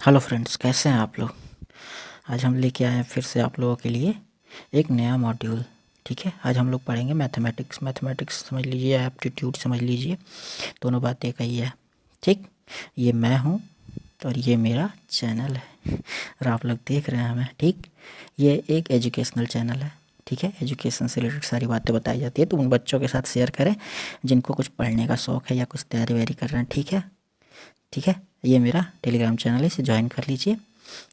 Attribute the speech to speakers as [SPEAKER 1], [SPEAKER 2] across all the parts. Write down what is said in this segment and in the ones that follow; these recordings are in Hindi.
[SPEAKER 1] हेलो फ्रेंड्स, कैसे हैं आप लोग। आज हम लेके आए हैं फिर से आप लोगों के लिए एक नया मॉड्यूल। ठीक है, आज हम लोग पढ़ेंगे मैथमेटिक्स समझ लीजिए, एप्टीट्यूड समझ लीजिए, दोनों बातें कही है। ठीक, ये मैं हूँ और ये मेरा चैनल है और आप लोग देख रहे हैं हमें। ठीक, ये एक एजुकेशनल चैनल है। ठीक है, एजुकेशन से रिलेटेड सारी बातें बताई जाती है, तो उन बच्चों के साथ शेयर करें जिनको कुछ पढ़ने का शौक़ है या कुछ तैयारी वैयारी कर रहे हैं। ठीक है, ठीक है, ये मेरा टेलीग्राम चैनल है, इसे ज्वाइन कर लीजिए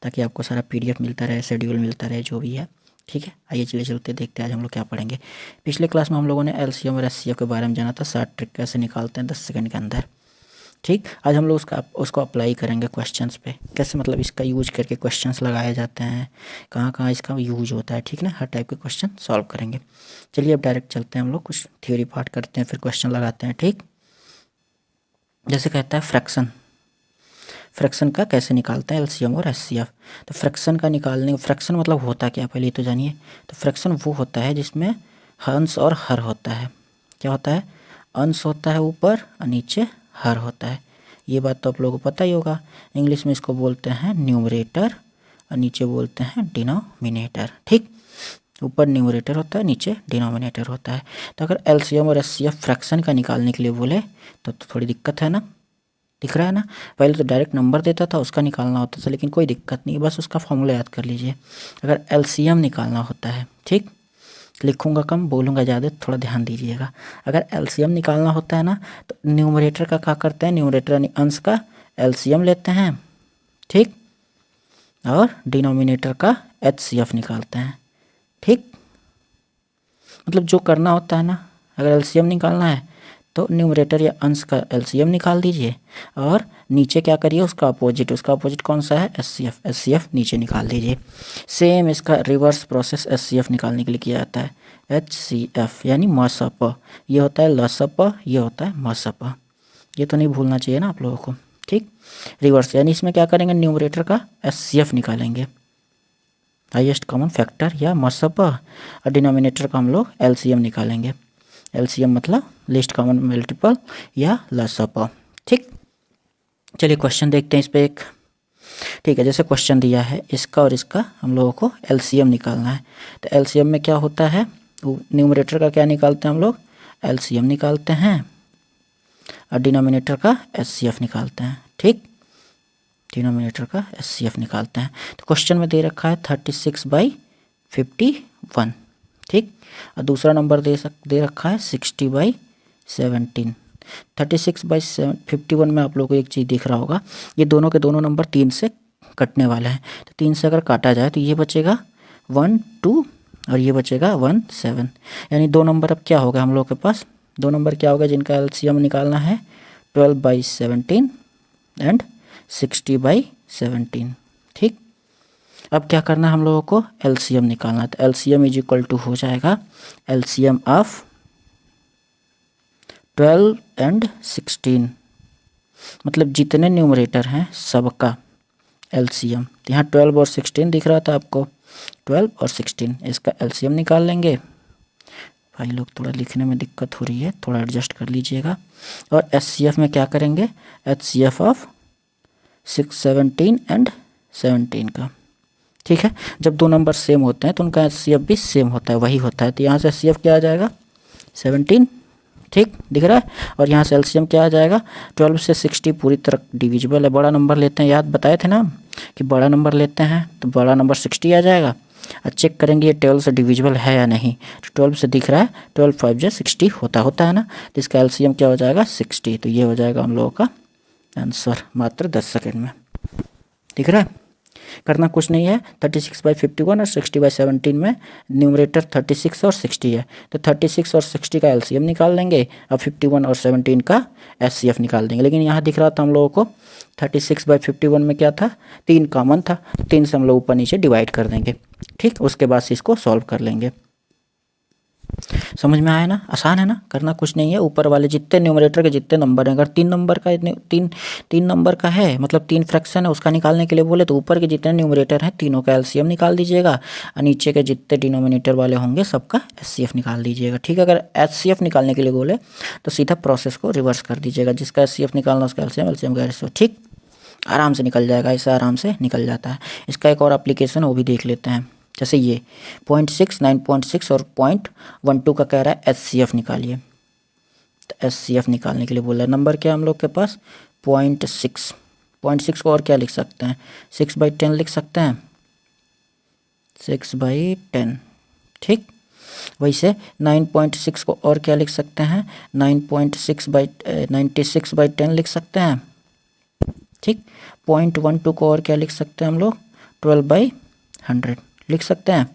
[SPEAKER 1] ताकि आपको सारा पीडीएफ मिलता रहे, शेड्यूल मिलता रहे, जो भी है। ठीक है, आइए चलिए चलते देखते हैं आज हम लोग क्या पढ़ेंगे। पिछले क्लास में हम लोगों ने एलसीएम और एचसीएफ के बारे में जाना था, 60 ट्रिक कैसे निकालते हैं 10 सेकंड के अंदर। ठीक, आज हम लोग उसको अप्लाई करेंगे क्वेश्चंस पे, कैसे मतलब इसका यूज करके क्वेश्चंस लगाए जाते हैं, कहाँ कहाँ इसका यूज होता है। ठीक ना, हर टाइप के क्वेश्चन सॉल्व करेंगे। चलिए अब डायरेक्ट चलते हैं, हम लोग कुछ थ्योरी पार्ट करते हैं, फिर क्वेश्चन लगाते हैं। ठीक, जैसे कहता है फ्रैक्शन का कैसे निकालते हैं एलसीएम और एचसीएफ। तो फ्रैक्शन का निकालने, फ्रैक्शन मतलब होता क्या, पहले तो जानिए। तो फ्रैक्शन वो होता है जिसमें अंश और हर होता है। क्या होता है, अंश होता है ऊपर और नीचे हर होता है। ये बात तो आप लोगों को पता ही होगा। इंग्लिश में इसको बोलते हैं न्यूमरेटर और नीचे बोलते हैं डिनोमिनेटर। ठीक, ऊपर न्यूमरेटर होता है, नीचे डिनोमिनेटर होता है। तो अगर एलसीएम और एचसीएफ फ्रैक्शन का निकालने के लिए बोले तो थोड़ी दिक्कत है ना, दिख रहा है ना। पहले तो डायरेक्ट नंबर देता था, उसका निकालना होता था, लेकिन कोई दिक्कत नहीं, बस उसका फॉर्मूला याद कर लीजिए। अगर एलसीएम निकालना होता है, ठीक, लिखूंगा कम बोलूंगा ज़्यादा, थोड़ा ध्यान दीजिएगा। अगर एलसीएम निकालना होता है ना, तो न्यूमरेटर का क्या करते हैं, न्यूमरेटर यानी अंश का एलसीएम लेते हैं। ठीक, और डिनोमिनेटर का एचसीएफ निकालते हैं। ठीक, मतलब जो करना होता है ना, अगर एलसीएम निकालना है तो न्यूमरेटर या अंश का एलसीएम निकाल दीजिए और नीचे क्या करिए, उसका अपोजिट कौन सा है, एचसीएफ नीचे निकाल दीजिए। सेम इसका रिवर्स प्रोसेस एचसीएफ निकालने के लिए किया जाता है। एचसीएफ यानी मसप, ये होता है लसप, ये होता है मसप। ये तो नहीं भूलना चाहिए ना आप लोगों को। ठीक, रिवर्स यानी इसमें क्या करेंगे, न्यूमरेटर का एचसीएफ निकालेंगे, हाईएस्ट कॉमन फैक्टर या मसप, और डिनोमिनेटर का हम लोग एलसीएम निकालेंगे। एलसीएम मतलब लीस्ट कॉमन मल्टीपल या लसप। ठीक, चलिए क्वेश्चन देखते हैं इस पे एक। ठीक है, जैसे क्वेश्चन दिया है इसका और इसका हम लोगों को एलसीएम निकालना है। तो एलसीएम में क्या होता है, न्यूमरेटर का क्या निकालते हैं हम लोग, एलसीएम निकालते हैं और डिनोमिनेटर का एचसीएफ निकालते हैं। ठीक, डिनोमिनेटर का एचसीएफ निकालते हैं। तो क्वेश्चन में दे रखा है 36/51। ठीक, और दूसरा नंबर दे रखा है 60/17। 36/51 में आप लोगों को एक चीज़ दिख रहा होगा, ये दोनों के दोनों नंबर 3 से कटने वाले हैं। तो 3 से अगर काटा जाए तो ये बचेगा 1 2 और ये बचेगा 1 7। यानी दो नंबर अब क्या होगा हम लोग के पास, दो नंबर क्या होगा जिनका एलसीएम निकालना है, 12/17 एंड 60/17। ठीक, अब क्या करना है हम लोगों को, एलसीएम निकालना है। तो एलसीएम इज इक्वल टू हो जाएगा एलसीएम ऑफ 12 एंड 16, मतलब जितने न्यूमरेटर हैं सबका एलसीएम। तो यहाँ 12 और 16 दिख रहा था आपको, 12 और 16 इसका एलसीएम निकाल लेंगे। भाई लोग थोड़ा लिखने में दिक्कत हो रही है, थोड़ा एडजस्ट कर लीजिएगा। और एचसीएफ में क्या करेंगे, एचसीएफ ऑफ 17 एंड 17 का। ठीक है, जब दो नंबर सेम होते हैं तो उनका एचसीएफ भी सेम होता है, वही होता है। तो यहाँ से एचसीएफ क्या आ जाएगा, 17। ठीक, दिख रहा है। और यहाँ से एलसीएम क्या आ जाएगा, 12 से 60 पूरी तरह डिविजिबल है। बड़ा नंबर लेते हैं, याद बताए थे ना कि बड़ा नंबर लेते हैं तो बड़ा नंबर 60 आ जाएगा। और चेक करेंगे ये 12 से डिविजिबल है या नहीं। तो 12 से दिख रहा है, 12 5 जा 60 होता है ना। तो इसका एलसीएम क्या हो जाएगा, 60। तो ये हो जाएगा हम लोगों का आंसर, मात्र 10 सेकेंड में। दिख रहा है, करना कुछ नहीं है। 36/51 और 60/17 में न्यूमरेटर 36 और 60 है, तो 36 और 60 का एलसीएम निकाल लेंगे और 51 और 17 का एचसीएफ निकाल देंगे। लेकिन यहाँ दिख रहा था हम लोगों को 36/51 में क्या था, 3 कॉमन था, 3 से हम लोग ऊपर नीचे डिवाइड कर देंगे। ठीक, उसके बाद से इसको सॉल्व कर लेंगे। समझ में आया ना, आसान है ना, करना कुछ नहीं है। ऊपर वाले जितने न्यूमरेटर के जितने नंबर हैं, अगर 3 नंबर का तीन नंबर का है, मतलब 3 फ्रैक्शन है, उसका निकालने के लिए बोले तो ऊपर के जितने न्यूमरेटर हैं तीनों का एलसीएम निकाल दीजिएगा और नीचे के जितने डिनोमिनेटर वाले होंगे सबका एचसीएफ निकाल दीजिएगा। ठीक है, अगर एचसीएफ निकालने के लिए बोले तो सीधा प्रोसेस को रिवर्स कर दीजिएगा, जिसका एचसीएफ निकालना उसका एलसीएम का रेशियो। ठीक, आराम से निकल जाएगा, इससे आराम से निकल जाता है। इसका एक और एप्लीकेशन वो भी देख लेते हैं। जैसे ये 0.6, 9.6 और 0.12 का कह रहा है HCF निकालिए। तो HCF निकालने के लिए बोला नंबर क्या हम लोग के पास 0.6। 0.6 को और क्या लिख सकते हैं 6/10 लिख सकते हैं 6/10। ठीक, वैसे 9.6 को और क्या लिख सकते हैं 96/10 लिख सकते हैं। ठीक, 0.12 को और क्या लिख सकते हैं हम लोग 12/100 लिख सकते हैं।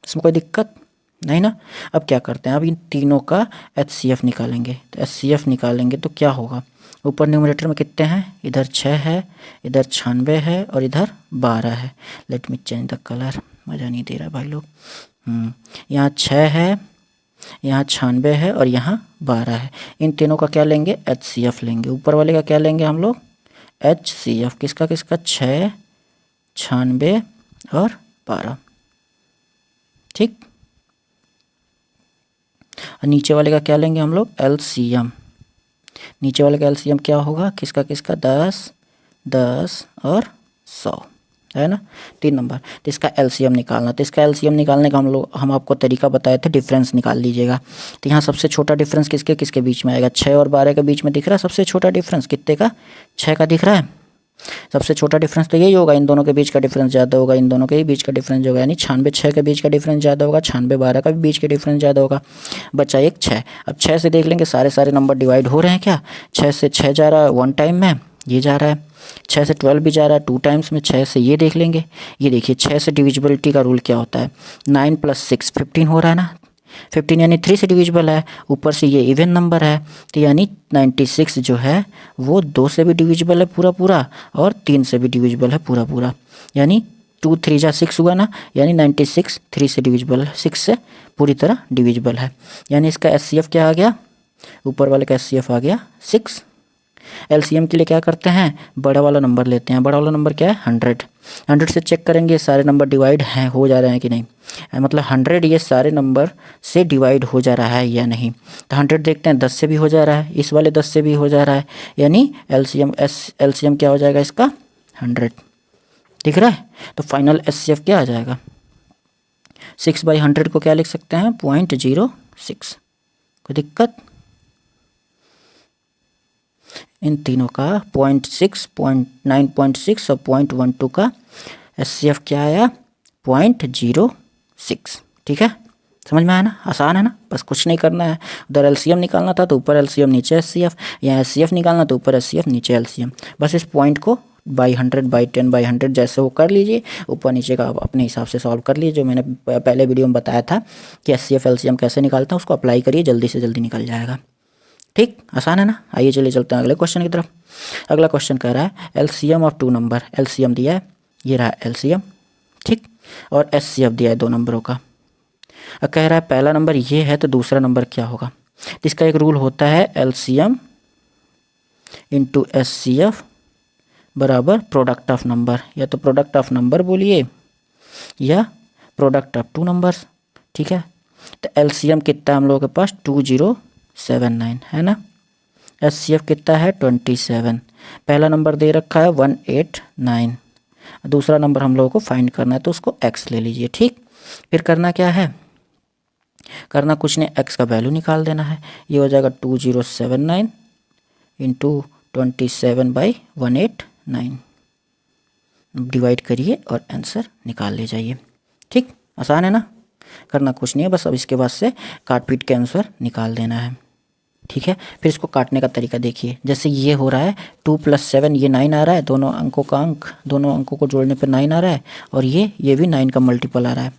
[SPEAKER 1] इसमें कोई दिक्कत नहीं ना। अब क्या करते हैं, अब इन तीनों का HCF निकालेंगे। तो HCF निकालेंगे तो क्या होगा, ऊपर न्यूमरेटर में कितने हैं, इधर 6 है, इधर 96 है और इधर 12 है। Let me change the colour, मज़ा नहीं दे रहा भाई लोग। यहाँ 6 है, यहाँ 96 है और यहाँ 12 है। इन तीनों का क्या लेंगे HCF लेंगे। ऊपर वाले का क्या लेंगे हम लोग HCF, किसका किसका 6, 96 और 12। ठीक, और नीचे वाले का क्या लेंगे हम लोग LCM। नीचे वाले का LCM क्या होगा, किसका किसका 10, 10 और 100 है ना, 3 नंबर। तो इसका LCM निकालना, तो इसका LCM निकालने का हम आपको तरीका बताए थे, डिफरेंस निकाल लीजिएगा। तो यहाँ सबसे छोटा डिफरेंस किसके किसके बीच में आएगा, 6 और 12 के बीच में दिख रहा है सबसे छोटा डिफरेंस कितने का 6 का दिख रहा है। सबसे छोटा डिफरेंस तो यही होगा, इन दोनों के बीच का डिफरेंस ज़्यादा होगा, इन दोनों के ही बीच का डिफरेंस होगा, यानी 96 6 के बीच का डिफरेंस ज़्यादा होगा, 96 12 का भी बीच के डिफरेंस ज़्यादा होगा। बचा एक 6। अब 6 से देख लेंगे सारे नंबर डिवाइड हो रहे हैं क्या, 6 से 6 जा रहा है 1 टाइम में, ये जा रहा है 6 से 12 भी जा रहा है 2 टाइम्स में। 6 से ये देख लेंगे, ये देखिए 6 से डिविजिबिलिटी का रूल क्या होता है 9 + 6 15 हो रहा है ना, 15 यानी 3 से डिविजिबल है, ऊपर से ये इवन नंबर है, तो यानी 96 जो है वो 2 से भी डिविजिबल है पूरा पूरा और 3 से भी डिविजिबल है पूरा पूरा, यानी 2 3 जा 6 हुआ ना, यानी 96 3 से डिविजिबल है, 6 से पूरी तरह डिविजिबल है। यानी इसका HCF क्या आ गया, ऊपर वाले का HCF आ गया 6। LCM के लिए क्या करते हैं, बड़ा वाला नंबर लेते हैं। बड़ा वाला नंबर क्या है 100। 100 से चेक करेंगे सारे नंबर डिवाइड हैं हो जा रहे हैं कि नहीं, मतलब 100 ये सारे नंबर से डिवाइड हो जा रहा है या नहीं। तो 100 देखते हैं 10 से भी हो जा रहा है, इस वाले 10 से भी हो जा रहा है, यानी LCM क्या हो जाएगा इसका 100 दिख रहा है। तो फाइनल HCF क्या आ जाएगा 6/100 को क्या लिख सकते हैं 0.06। कोई दिक्कत, इन तीनों का 0.6, 9.6 और 0.12 का HCF क्या आया 0.06। ठीक है, समझ में आया ना, आसान है ना, बस कुछ नहीं करना है। उधर LCM निकालना था तो ऊपर LCM नीचे HCF, यहाँ HCF निकालना तो ऊपर HCF नीचे LCM। बस इस पॉइंट को 100/10/100 जैसे वो कर लीजिए, ऊपर नीचे का आप अपने हिसाब से सॉल्व कर लीजिए। जो मैंने पहले वीडियो में बताया था कि HCF LCM कैसे निकालते हैं उसको अप्लाई करिए, जल्दी से जल्दी निकल जाएगा। ठीक, आसान है ना। आइए चलिए चलते हैं अगले क्वेश्चन की तरफ। अगला क्वेश्चन कह रहा है LCM ऑफ 2 नंबर। LCM दिया है, ये रहा LCM, ठीक, और HCF दिया है 2 नंबरों का। अब कह रहा है पहला नंबर ये है तो दूसरा नंबर क्या होगा। इसका एक रूल होता है LCM इंटू HCF बराबर प्रोडक्ट ऑफ नंबर, या तो प्रोडक्ट ऑफ नंबर बोलिए या प्रोडक्ट ऑफ 2 नंबर्स। ठीक है, तो LCM कितना हम लोगों के पास 2079 है ना, HCF कितना है 27। पहला नंबर दे रखा है 189, दूसरा नंबर हम लोगों को फाइंड करना है तो उसको x ले लीजिए। ठीक, फिर करना क्या है, करना कुछ नहीं, x का वैल्यू निकाल देना है। ये हो जाएगा 2079 इंटू 27/189, डिवाइड करिए और आंसर निकाल ले जाइए। ठीक, आसान है ना, करना कुछ नहीं है, बस अब इसके बाद से काट पीट के आंसर निकाल देना है। ठीक है, फिर इसको काटने का तरीका देखिए। जैसे ये हो रहा है 2 + 7 ये 9 आ रहा है, दोनों अंकों का अंक, दोनों अंकों को जोड़ने पर 9 आ रहा है, और ये भी 9 का मल्टीपल आ रहा है,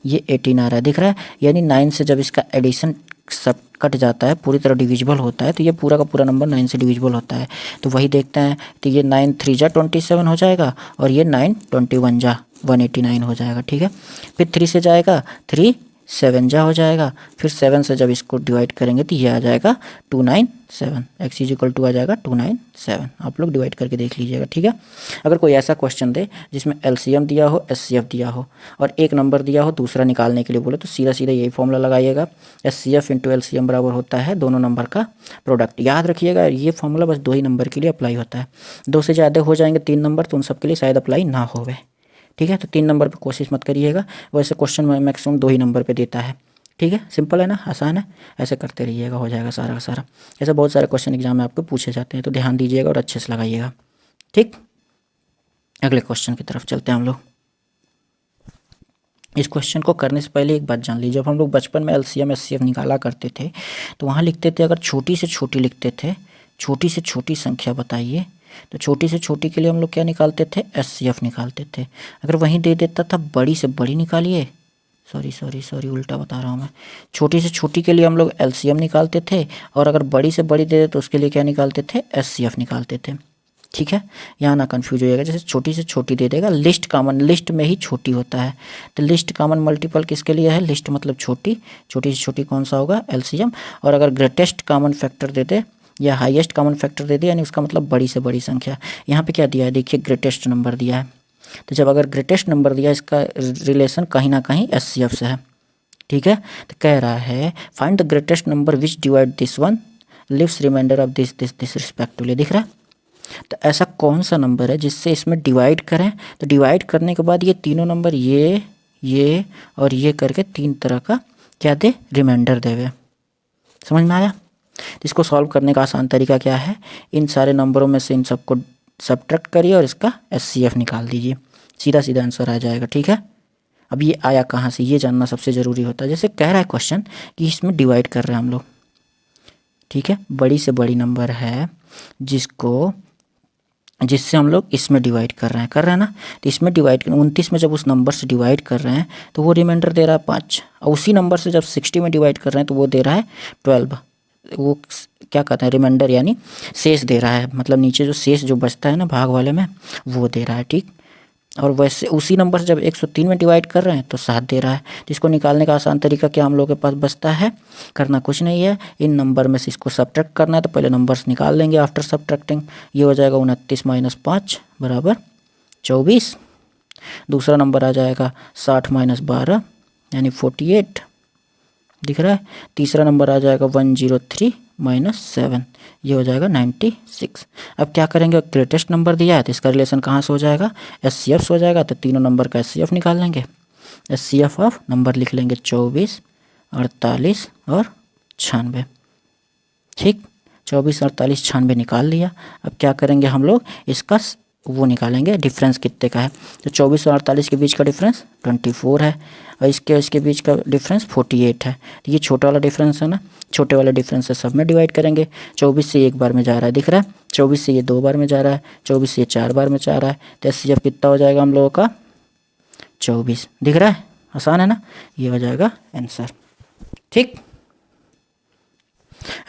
[SPEAKER 1] ये 18 आ रहा है, दिख रहा है। यानी 9 से जब इसका एडिशन सब कट जाता है, पूरी तरह डिविजिबल होता है, तो ये पूरा का पूरा नंबर 9 से डिविजिबल होता है। तो वही देखते हैं, तो ये 9 3 जा 27 हो जाएगा, और ये 9 21 जा 189 हो जाएगा। ठीक है, फिर 3 से जाएगा, 3 7 जा हो जाएगा, फिर 7 से जब इसको डिवाइड करेंगे तो ये आ जाएगा 297, x इज इक्वल टू आ जाएगा 297। आप लोग डिवाइड करके देख लीजिएगा, ठीक है। अगर कोई ऐसा क्वेश्चन दे जिसमें एलसीएम दिया हो, एचसीएफ दिया हो और एक नंबर दिया हो दूसरा निकालने के लिए बोले, तो सीधा सीधा यही फॉर्मूला लगाइएगा, एचसीएफ इंटू एलसीएम बराबर होता है दोनों नंबर का प्रोडक्ट। याद रखिएगा ये फॉर्मूला बस 2 ही नंबर के लिए अप्लाई होता है, 2 से ज़्यादा हो जाएंगे 3 नंबर तो उन सब के लिए शायद अप्लाई ना होवे, ठीक है। तो 3 नंबर पे कोशिश मत करिएगा, वैसे क्वेश्चन में मैक्सिमम 2 ही नंबर पे देता है, ठीक है। सिंपल है ना, आसान है, ऐसे करते रहिएगा, हो जाएगा सारा का सारा। ऐसे बहुत सारे क्वेश्चन एग्जाम में आपको पूछे जाते हैं, तो ध्यान दीजिएगा और अच्छे से लगाइएगा, ठीक। अगले क्वेश्चन की तरफ चलते हैं हम लोग। इस क्वेश्चन को करने से पहले एक बात जान लीजिए, जब हम लोग बचपन में एलसीएम एचसीएफ निकाला करते थे तो वहाँ लिखते थे, अगर छोटी से छोटी लिखते थे, छोटी से छोटी संख्या बताइए, तो छोटी से छोटी के लिए हम लोग क्या निकालते थे, एचसीएफ निकालते थे। अगर वहीं दे देता था बड़ी से बड़ी निकालिए, सॉरी उल्टा बता रहा हूँ मैं, छोटी से छोटी के लिए हम लोग एलसीएम निकालते थे और अगर बड़ी से बड़ी दे दे तो उसके लिए क्या निकालते थे, एचसीएफ निकालते थे, ठीक है। यहाँ ना कंफ्यूज होइएगा, जैसे छोटी से छोटी दे देगा, लिस्ट कॉमन, लिस्ट में ही छोटी होता है, तो लिस्ट कॉमन मल्टीपल किसके लिए है, लिस्ट मतलब छोटी, छोटी से छोटी कौन सा होगा, एलसीएम। और अगर ग्रेटेस्ट कॉमन फैक्टर दे दे या हाईएस्ट कॉमन फैक्टर दे दे, यानी उसका मतलब बड़ी से बड़ी संख्या। यहाँ पे क्या दिया है, देखिए ग्रेटेस्ट नंबर दिया है, तो जब अगर ग्रेटेस्ट नंबर दिया, इसका रिलेशन कहीं ना कहीं एचसीएफ से है, ठीक है। तो कह रहा है find the greatest number which divide this one lives reminder of this this this respectively, दिख रहा है। तो ऐसा कौन सा नंबर है जिससे इसमें डिवाइड करें, तो डिवाइड करने के बाद ये तीनों नंबर ये और ये करके 3 तरह का क्या दे, रिमाइंडर देवे। समझ में आया। तो इसको सॉल्व करने का आसान तरीका क्या है, इन सारे नंबरों में से इन सबको सब्ट्रैक्ट करिए और इसका एचसीएफ निकाल दीजिए, सीधा सीधा आंसर आ जाएगा, ठीक है। अब ये आया कहाँ से, ये जानना सबसे ज़रूरी होता है। जैसे कह रहा है क्वेश्चन कि इसमें डिवाइड कर रहे हैं हम लोग, ठीक है, बड़ी से बड़ी नंबर है जिससे हम लोग इसमें डिवाइड कर रहे हैं ना, तो इसमें डिवाइड 29 में जब उस नंबर से डिवाइड कर रहे हैं तो वो रिमाइंडर दे रहा है 5, और उसी नंबर से जब 60 में डिवाइड कर रहे हैं तो वो दे रहा है 12। वो क्या कहते हैं, रिमाइंडर यानी शेष दे रहा है, मतलब नीचे जो शेष जो बचता है ना भाग वाले में वो दे रहा है, ठीक। और वैसे उसी नंबर से जब 103 में डिवाइड कर रहे हैं तो 7 दे रहा है। तो इसको निकालने का आसान तरीका क्या हम लोग के पास बचता है, करना कुछ नहीं है, इन नंबर में से इसको सब्ट्रैक्ट करना है, तो पहले नंबर्स निकाल लेंगे आफ्टर सब्ट्रैक्टिंग। ये हो जाएगा 29 - 5 बराबर 24। दूसरा नंबर आ जाएगा 60 - 12 यानी 48, दिख रहा है। तीसरा नंबर आ जाएगा 103 - 7, ये हो जाएगा 96। अब क्या करेंगे, ग्रेटेस्ट नंबर दिया है तो इसका रिलेशन कहाँ से हो जाएगा, एचसीएफ से हो जाएगा, तो तीनों नंबर का एचसीएफ निकाल लेंगे। एचसीएफ ऑफ नंबर लिख लेंगे 24, 48 और 96, ठीक। 24, 48, 96 निकाल लिया। अब क्या करेंगे हम लोग, इसका वो निकालेंगे डिफरेंस कितने का है, तो 24 और 48 के बीच का डिफरेंस 24 है और इसके बीच का डिफरेंस 48 है। तो ये छोटा वाला डिफरेंस है ना, छोटे वाले डिफरेंस से सब में डिवाइड करेंगे। 24 से 1 बार में जा रहा है, दिख रहा है, 24 से ये 2 बार में जा रहा है, 24 से ये 4 बार में जा रहा है, तो एचसीएफ कितना हो जाएगा हम लोगों का, 24, दिख रहा है, आसान है ना, ये हो जाएगा आंसर, ठीक।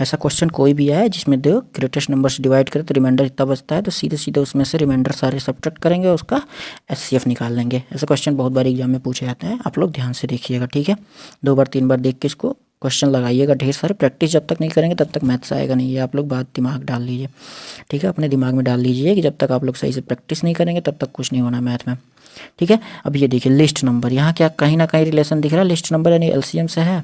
[SPEAKER 1] ऐसा क्वेश्चन कोई भी आए जिसमें दो ग्रेटेस्ट नंबर से डिवाइड करें तो रिमाइंडर इतना बचता है, तो सीधे सीधे उसमें से रिमाइंडर सारे सब्ट्रैक्ट करेंगे, उसका एचसीएफ निकाल लेंगे। ऐसा क्वेश्चन बहुत बार एग्जाम में पूछे जाते हैं, आप लोग ध्यान से देखिएगा, ठीक है। 2 बार 3 बार देख के इसको क्वेश्चन लगाइएगा, ढेर सारे प्रैक्टिस जब तक नहीं करेंगे तब तक मैथ्स आएगा नहीं, ये आप लोग बात दिमाग डाल लीजिए, ठीक है। अपने दिमाग में डाल लीजिए कि जब तक आप लोग सही से प्रैक्टिस नहीं करेंगे तब तक कुछ नहीं होना मैथ में, ठीक है। अब ये देखिए लिस्ट नंबर, यहाँ क्या कहीं ना कहीं रिलेशन दिख रहा है, लिस्ट नंबर यानी एलसीएम से है,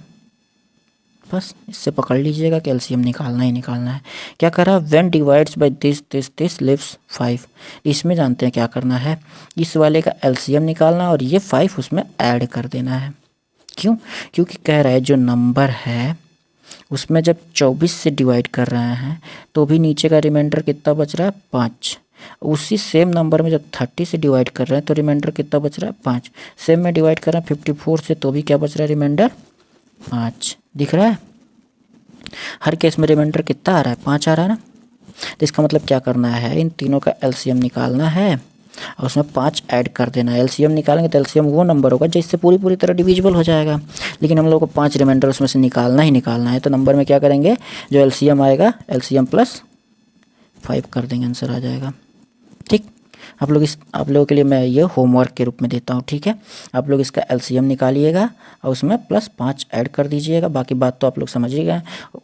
[SPEAKER 1] बस इससे पकड़ लीजिएगा कि एलसीएम निकालना ही निकालना है। क्या कर रहा है, when divides by this lives 5, इसमें जानते हैं क्या करना है, इस वाले का एलसीएम निकालना और ये 5 उसमें ऐड कर देना है। क्यों, क्योंकि कह रहा है जो नंबर है उसमें जब 24 से डिवाइड कर रहे हैं तो भी नीचे का रिमाइंडर कितना बच रहा है, 5। उसी सेम नंबर में जब 30 से डिवाइड कर रहे हैं तो रिमाइंडर कितना बच रहा है, 5। सेम में डिवाइड कर रहे हैं 54 से तो भी क्या बच रहा है, रिमाइंडर 5, दिख रहा है। हर केस में रिमाइंडर कितना आ रहा है, 5 आ रहा है ना। तो इसका मतलब क्या करना है, इन तीनों का एलसीएम निकालना है और उसमें 5 ऐड कर देना है। एलसीएम निकालेंगे तो एलसीएम वो नंबर होगा जिससे पूरी तरह डिविजिबल हो जाएगा, लेकिन हम लोग को 5 रिमाइंडर उसमें से निकालना ही निकालना है। तो नंबर में क्या करेंगे, जो एलसीएम आएगा एलसीएम + 5 कर देंगे, आंसर आ जाएगा, ठीक। आप लोगों के लिए मैं ये होमवर्क के रूप में देता हूँ, ठीक है। आप लोग इसका एलसीएम निकालिएगा और उसमें +5 ऐड कर दीजिएगा। बाकी बात तो आप लोग समझिएगा।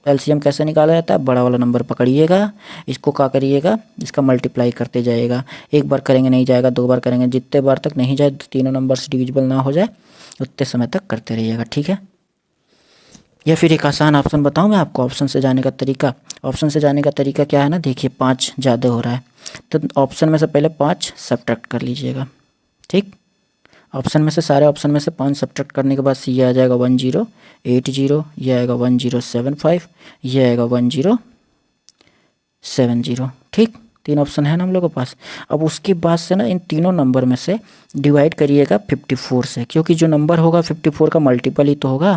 [SPEAKER 1] एलसीएम कैसे निकाला जाता है, बड़ा वाला नंबर पकड़िएगा, इसको क्या करिएगा, इसका मल्टीप्लाई करते जाइएगा। एक बार करेंगे नहीं जाएगा, 2 बार करेंगे, जितने बार तक नहीं जाए, तीनों नंबर से डिविजिबल ना हो जाए उतने समय तक करते रहिएगा, ठीक है। या फिर एक आसान ऑप्शन बताऊं मैं आपको, ऑप्शन से जाने का तरीका। ऑप्शन से जाने का तरीका क्या है ना, देखिए 5 ज़्यादा हो रहा है तो ऑप्शन में से पहले 5 सब्ट्रैक्ट कर लीजिएगा, ठीक। ऑप्शन में से सारे ऑप्शन में से 5 सब्ट्रैक्ट करने के बाद ये आ जाएगा 1080, ये आएगा 1075, ये आएगा 1070, ठीक। 3 ऑप्शन है ना हम लोगों के पास। अब उसके बाद से ना इन तीनों नंबर में से डिवाइड करिएगा 54 से, क्योंकि जो नंबर होगा 54 का मल्टीपल ही तो होगा।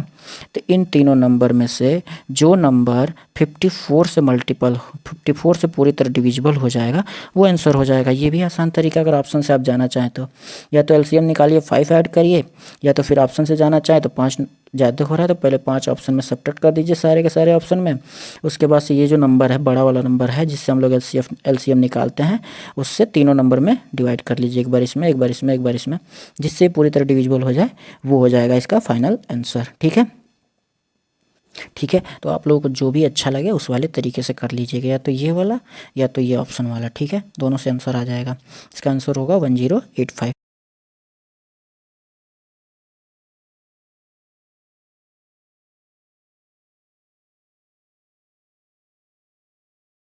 [SPEAKER 1] तो इन तीनों नंबर में से जो नंबर 54 से मल्टीपल 54 से पूरी तरह डिविजिबल हो जाएगा वो आंसर हो जाएगा। ये भी आसान तरीका, अगर ऑप्शन से आप जाना चाहें तो। या तो एलसीएम निकालिए 5 ऐड करिए, या तो फिर ऑप्शन से जाना चाहें तो 5 ज़्यादा हो रहा है तो पहले 5 ऑप्शन में सब्ट्रैक्ट कर दीजिए सारे के सारे ऑप्शन में। उसके बाद से ये जो नंबर है, बड़ा वाला नंबर है जिससे हम लोग एलसीएम निकालते हैं, उससे तीनों नंबर में डिवाइड कर लीजिए, एक बार इसमें, एक बार इसमें, एक बार इसमें, जिससे पूरी तरह डिविजिबल हो जाए, वो हो जाएगा इसका फाइनल आंसर, ठीक है। ठीक है, तो आप लोगों को जो भी अच्छा लगे उस वाले तरीके से कर लीजिएगा, या तो ये वाला या तो ये ऑप्शन वाला, ठीक है। दोनों से आंसर आ जाएगा। इसका आंसर होगा 1085।